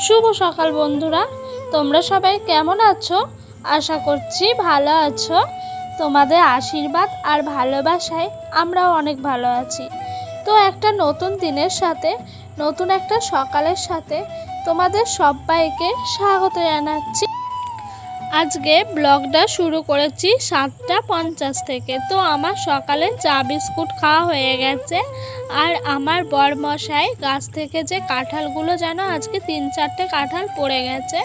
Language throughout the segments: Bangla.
শুভ সকাল বন্ধুরা, তোমরা সবাই কেমন আছো? আশা করছি ভালো আছো। তোমাদের আশীর্বাদ আর ভালোবাসায় আমরাও অনেক ভালো আছি। তো একটা নতুন দিনের সাথে, নতুন একটা সকালের সাথে তোমাদের সবাইকে স্বাগত জানাচ্ছি। আজকে ব্লগটা শুরু করেছি 7:50 থেকে। তো আমার সকালে চা বিস্কুট খাওয়া হয়ে গেছে। আর আমার বরমশাই গাছ থেকে যে কাঁঠালগুলো যেন আজকে 3-4টে কাঁঠাল পড়ে গেছে,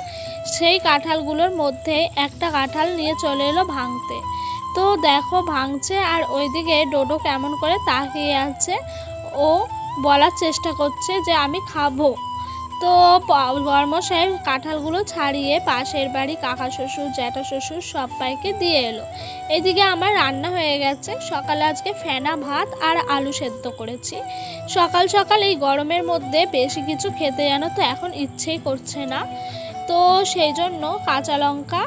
সেই কাঁঠালগুলোর মধ্যে একটা কাঁঠাল নিয়ে চলে এলো ভাঙতে। তো দেখো ভাঙছে, আর ওইদিকে ডোডো কেমন করে তাকিয়ে আছে, ও বলার চেষ্টা করছে যে আমি খাবো। তো বরমশাই কাঁঠালগুলো ছাড়িয়ে পাশের বাড়ি কাকা শ্বশুর জ্যাঠা শ্বশুর সবাইকে দিয়ে এলো। এদিকে আমার রান্না হয়ে গেছে। সকালে আজকে ফেনা ভাত আর আলু সেদ্ধ করেছি। সকাল সকাল এই গরমের মধ্যে বেশি কিছু খেতে জানো তো এখন ইচ্ছেই করছে না। তো সেই জন্য কাঁচা লঙ্কা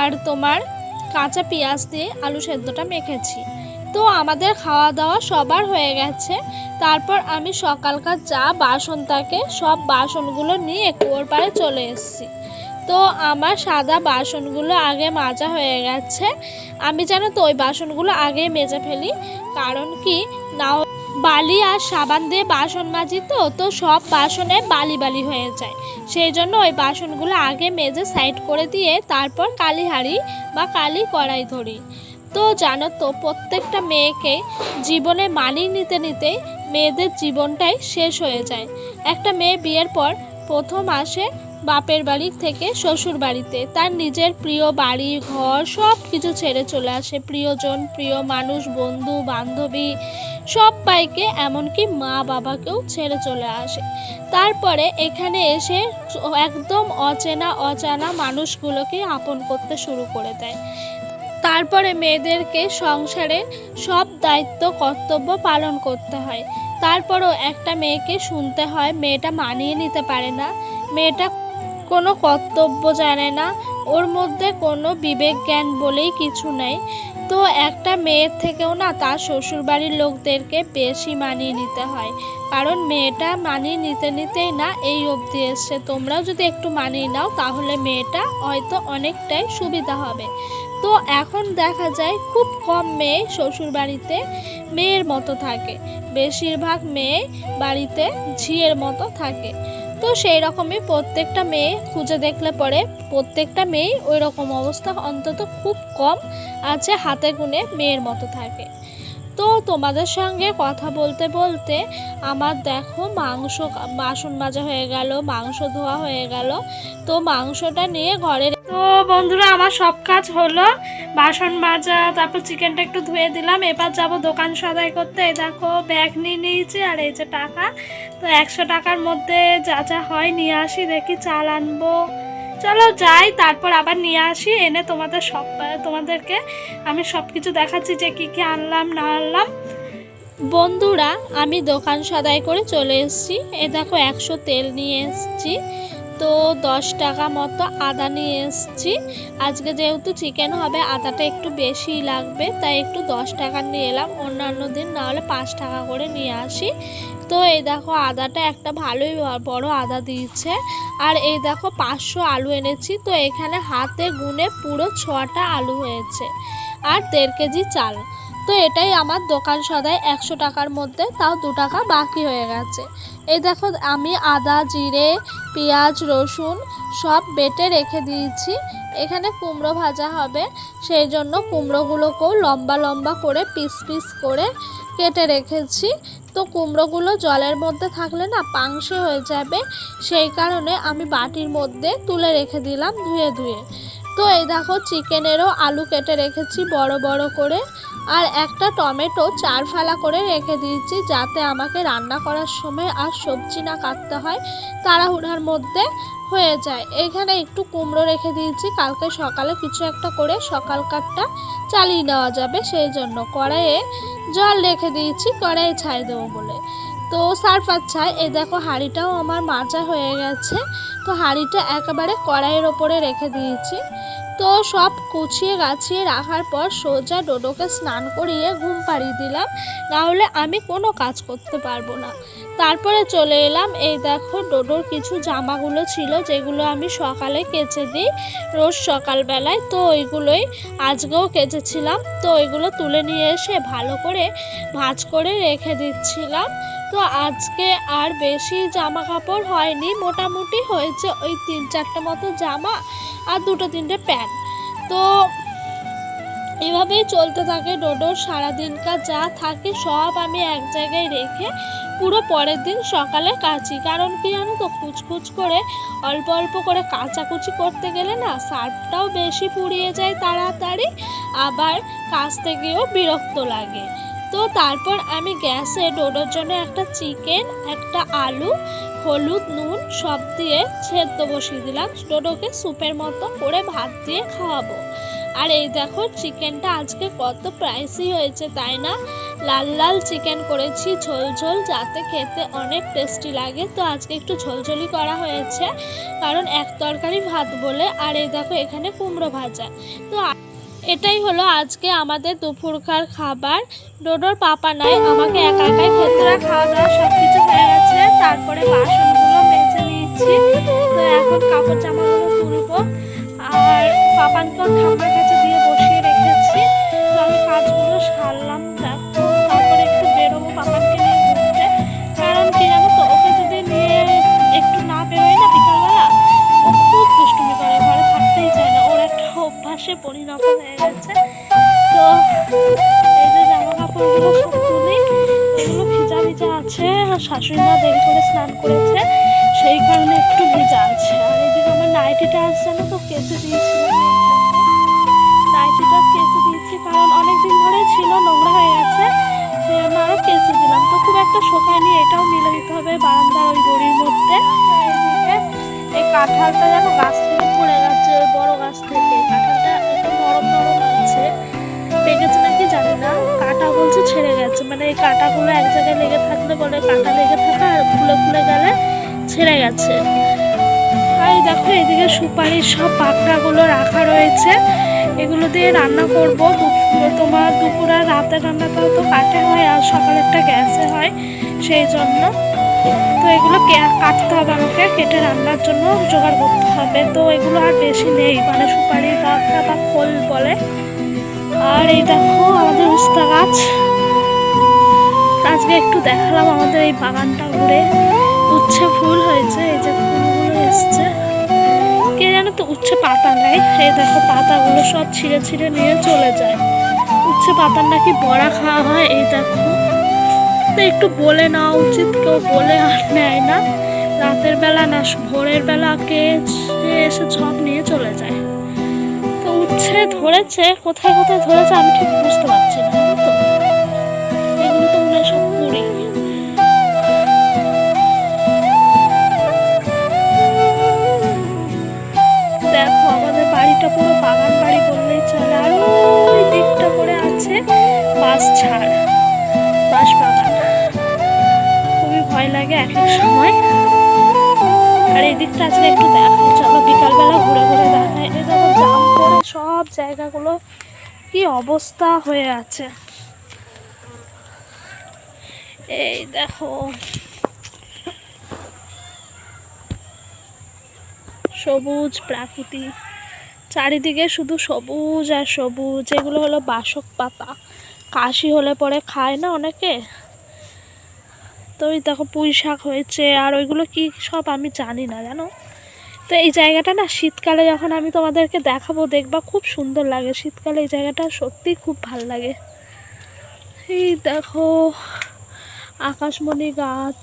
আর কাঁচা পেঁয়াজ দিয়ে আলু সেদ্ধটা মেখেছি। তো আমাদের খাওয়া দাওয়া সবার হয়ে গেছে। তারপর আমি সকালকার যা বাসন থাকে সব বাসনগুলো নিয়ে কুয়োর পাড়ে চলে এসেছি। তো আমার সাদা বাসনগুলো আগে মাজা হয়ে গেছে। আমি জানো তো ওই বাসনগুলো আগে মেজে ফেলি, কারণ কি না বালি আর সাবান দিয়ে বাসন মাজি, তো সব বাসনে বালি বালি হয়ে যায়। সেই জন্য ওই বাসনগুলো আগে মেজে সাইড করে দিয়ে তারপর কালি হাঁড়ি বা কালি কড়াই ধরি। তো জানো তো প্রত্যেকটা মেয়েকে জীবনে মানিয়ে নিতে নিতেই মেয়েদের জীবনটাই শেষ হয়ে যায়। একটা মেয়ে বিয়ের পর প্রথম আসে বাপের বাড়ি থেকে শ্বশুর বাড়িতে, তার নিজের প্রিয় বাড়ি ঘর সব কিছু ছেড়ে চলে আসে, প্রিয়জন প্রিয় মানুষ বন্ধু বান্ধবী সবাইকে, এমনকি মা বাবাকেও ছেড়ে চলে আসে। তারপরে এখানে এসে একদম অজানা মানুষগুলোকে আপন করতে শুরু করে দেয়। তারপরে মেয়েদেরকে সংসারে সব দায়িত্ব কর্তব্য পালন করতে হয়। তারপরও একটা মেয়েকে শুনতে হয় মেয়েটা মানিয়ে নিতে পারে না, মেয়েটা কোনো কর্তব্য জানে না, ওর মধ্যে কোনো বিবেক জ্ঞান বলেই কিছু নেই। তো একটা মেয়ের থেকেও না তার শ্বশুরবাড়ির লোকদেরকে বেশি মানিয়ে নিতে হয়, কারণ মেয়েটা মানিয়ে নিতে নিতেই না এই অবধি এসছে। তোমরাও যদি একটু মানিয়ে নাও তাহলে মেয়েটা হয়তো অনেকটাই সুবিধা হবে। তো এখন দেখা যায় খুব কম মেয়ে শ্বশুর বাড়িতে মেয়ের মতো থাকে, বেশিরভাগ মেয়ে বাড়িতে ঝিয়ের মতো থাকে। তো সেই রকমই প্রত্যেকটা মেয়ে খুঁজে দেখলে পরে প্রত্যেকটা মেয়ে ওই রকম অবস্থা অন্তত খুব কম আছে, হাতে গুনে মেয়ের মতো থাকে। তো তোমাদের সঙ্গে কথা বলতে বলতে আমার দেখো বাসন মাজা হয়ে গেল, মাংস ধোয়া হয়ে গেল। তো মাংসটা নিয়ে ঘরে, তো বন্ধুরা আমার সব কাজ হলো, বাসন মাজা, তারপর চিকেনটা একটু ধুয়ে দিলাম। এবার যাব দোকান সদাই করতে। এই দেখো ব্যাগ নিয়ে নিয়েছি, আর এই যে টাকা। তো 100 টাকার মধ্যে যা যা হয় নিয়ে আসি, দেখি চাল আনবো। চলো যাই, তারপর আবার নিয়ে আসি, এনে তোমাদেরকে আমি সব কিছু দেখাচ্ছি যে কী কী আনলাম না আনলাম। বন্ধুরা আমি দোকান সদাই করে চলে এসেছি। এ দেখো 100 তেল নিয়ে এসেছি, তো 10 টাকা মতো আদা নিয়ে এসেছি। আজকে যেহেতু চিকেন হবে আদাটা একটু বেশি লাগবে, তাই একটু 10 টাকা নিয়ে এলাম, অন্যান্য দিন না হলে 5 টাকা করে নিয়ে আসি। তো এই দেখো আদাটা একটা ভালোই বড় আদা দিয়েছে। আর এই দেখো 500 আলু এনেছি, তো এখানে হাতে গুনে পুরো 6টা আলু হয়েছে, আর 1.5 কেজি চাল। তো এটাই আমার দোকান সদাই 100 টাকার মধ্যে, তাও 2 টাকা বাকি হয়ে গেছে। এই দেখো আমি আদা জিরে পেঁয়াজ রসুন সব বেটে রেখে দিয়েছি। এখানে কুমড়ো ভাজা হবে, সেই জন্য কুমড়োগুলোকেও লম্বা লম্বা করে পিস পিস করে কেটে রেখেছি। তো কুমড়োগুলো জলের মধ্যে থাকলে না পাংশে হয়ে যাবে, সেই কারণে আমি বাটির মধ্যে তুলে রেখে দিলাম ধুয়ে ধুয়ে। তো এই দেখো চিকেনেরও আলু কেটে রেখেছি বড় বড় করে, আর একটা টমেটো 4 ফালা করে রেখে দিয়েছি, যাতে আমাকে রান্না করার সময় আর সবজি না কাটতে হয়, তাড়াহুড়ার মধ্যে হয়ে যায়। এখানে একটু কুমড়ো রেখে দিয়েছি, কালকে সকালে কিছু একটা করে সকালকারটা চালিয়ে নেওয়া যাবে, সেই জন্য কড়াইয়ে জল রেখে দিয়েছি, কড়াইয়ে ছাই দেবো বলে। তো সারফার ছাই। এই দেখো হাঁড়িটাও আমার মাজা হয়ে গেছে, তো হাঁড়িটা একেবারে কড়াইয়ের ওপরে রেখে দিয়েছি। তো সব গুছিয়ে গাছিয়ে রাখার পর সোজা ডোডোকে স্নান করিয়ে ঘুম পাড়িয়ে দিলাম, না হলে আমি কোনো কাজ করতে পারবো না। তারপরে চলে এলাম, এই দেখো ডোডোর কিছু জামাগুলো ছিল যেগুলো আমি সকালে কেচে দিই রোজ সকালবেলায়, তো ওইগুলোই আজকেও কেচেছিলাম। তো ওইগুলো তুলে নিয়ে এসে ভালো করে ভাঁজ করে রেখে দিচ্ছিলাম। তো আজকে আর বেশি জামা কাপড় হয়নি, মোটামুটি হয়েছে ওই 3-4টে মতো জামা আর 2-3টে প্যান্ট। তো এভাবেই চলতে থাকে ডোডোর সারাদিনকার যা থাকে সব আমি এক জায়গায় রেখে পুরো পরের দিন সকালে কাচি। কারণ কি জানো তো, কুচকুচ করে অল্প অল্প করে কাচাকুচি করতে গেলে না সার্ফটাও বেশি পুড়িয়ে যায় তাড়াতাড়ি, আবার কাচতে গিয়েও বিরক্ত লাগে। তো তারপর আমি গ্যাসে ডোডোর জন্য একটা চিকেন, একটা আলু, হলুদ, নুন সব দিয়ে সেদ্ধ বসিয়ে দিলাম। ডোডোকে স্যুপের মতো করে ভাত দিয়ে খাওয়াবো। আর এই দেখো চিকেনটা আজকে কত প্রাইসি হয়েছে তাই না? লাল লাল চিকেন করেছি, ঝোল ঝোল, যাতে খেতে অনেক টেস্টি লাগে। তো আজকে একটু ঝোলঝোলি করা হয়েছে কারণ এক তরকারি ভাত বলে। আর এই দেখো এখানে কুমড়ো ভাজা। তো এটাই হলো আজকে আমাদের দুপুরকার খাবার। ডোডোর পাপা নাই, আমাকে একা একাই খেতে। খাওয়া দাওয়া সব কিছু হয়ে গেছে, তারপরে বাসনগুলো মেজে নিয়েছি। তো এখন কাপড় জামাগুলো তুলবো, আর পাপানকেও ঠাম্মার কাছে দিয়ে বসিয়ে রেখেছি। তো আমি কাজগুলো সারলাম, দেখো তারপরে একটু বেরোবো পাপানকে নিয়ে ঘুরতে। কারণ কি জানো তো, ওকে যদি নিয়ে একটু না বেরোয় না বিকালবেলা, ও খুব দুষ্টুমি করে, ঘরে থাকতেই চায় না, ওর একটা অভ্যাসে পরিণত হয়ে গেছে। তো এই যে জামা কাপড়গুলো সব তুলি, এগুলো ভিজা ভিজা আছে, শাশুড়ি মা দেরি করে স্নান করেছে সেই কারণে একটু ভিজা আছে। আর এদিকে আমার নাইটিটা আসছে না, তো কেচে দিয়েছিলাম, নাইটিটা কেচে দিয়েছি কারণ অনেকদিন ধরে ছিল, নোংরা হয়ে গেছে, সেই জন্য আরও কেচে দিলাম। তো খুব একটা শোকায়নি, এটাও মিলে দিতে হবে বারান্দার ওই দড়ির মধ্যে। এদিকে এই কাঁঠালটা যেন গাছ থেকে পড়ে গেছে, ওই বড় গাছ থেকে। কাঁঠালটা একটু নরম নরম আছে, পেকেছে নাকি জানি না, কাঁটা বলছে ছেড়ে গেছে। মানে এই কাঁটাগুলো এক জায়গায় লেগে থাকলে বলে কাঁটা লেগে থাকা, আর খুলে খুলে গেলে ছেড়ে গেছে। আর দেখো এদিকে সুপারির সব পাকড়াগুলো রাখা রয়েছে, এগুলো দিয়ে রান্না করবো। তোমার দুপুর আর রাতের রান্নাটাও তো কাটে হয়, আর সকালেরটা গ্যাসে হয়, সেই জন্য। তো এগুলো কাটতে হবে আমাকে, কেটে রান্নার জন্য জোগাড় করতে হবে। তো এগুলো আর বেশি নেই, মানে সুপারির পাকড়া বা খোল বলে। আর এই দেখো আমাদের উস্তা গাছ, আজকে একটু দেখালাম আমাদের এই বাগানটা ঘুরে। উচ্ছে ফুল হয়েছে, এই যে ফুলগুলো এসছে। কে জানো তো উচ্ছে পাতা নেয়, এই দেখো পাতাগুলো সব ছিঁড়ে ছিঁড়ে নিয়ে চলে যায়। উচ্ছে পাতার নাকি বড়া খাওয়া হয়, এই দেখো। তো একটু বলে নেওয়া উচিত, কেউ বলে আর নেয় না, রাতের বেলা না ভোরের বেলা কে এসে সব নিয়ে চলে যায়। তো উচ্ছে ধরেছে, কোথায় কোথায় ধরেছে আমি ঠিক বুঝতে পারছি না, তো এগুলো তো মনে হয় সব পুরি। দেখো আমাদের বাড়িটা পুরো বাগান বাড়ি বললেই চলে। আর ওই দিকটা করে আছে বাঁশ ছাড়, বাঁশ বাগান, খুবই ভয় লাগে এক এক সময়। আর এই দিকটা আজকে একটু দেখো, চলো বিকালবেলা ঘুরে ঘুরে দেখায়। এই দেখো জাম পড়ে সব জায়গাগুলো কি অবস্থা হয়ে আছে, এই দেখো সবুজ প্রাকৃতিক, চারিদিকে শুধু সবুজ আর সবুজ। এগুলো হলো বাসক পাতা, কাশি হলে পরে খায় না অনেকে। তো ওই দেখো পুঁই শাক হয়েছে, আর ওইগুলো কি সব আমি জানি না জানো। তো এই জায়গাটা না শীতকালে যখন আমি তোমাদেরকে দেখাবো দেখবা খুব সুন্দর লাগে, শীতকালে এই জায়গাটা সত্যিই খুব ভাল লাগে। এই দেখো আকাশমণি গাছ,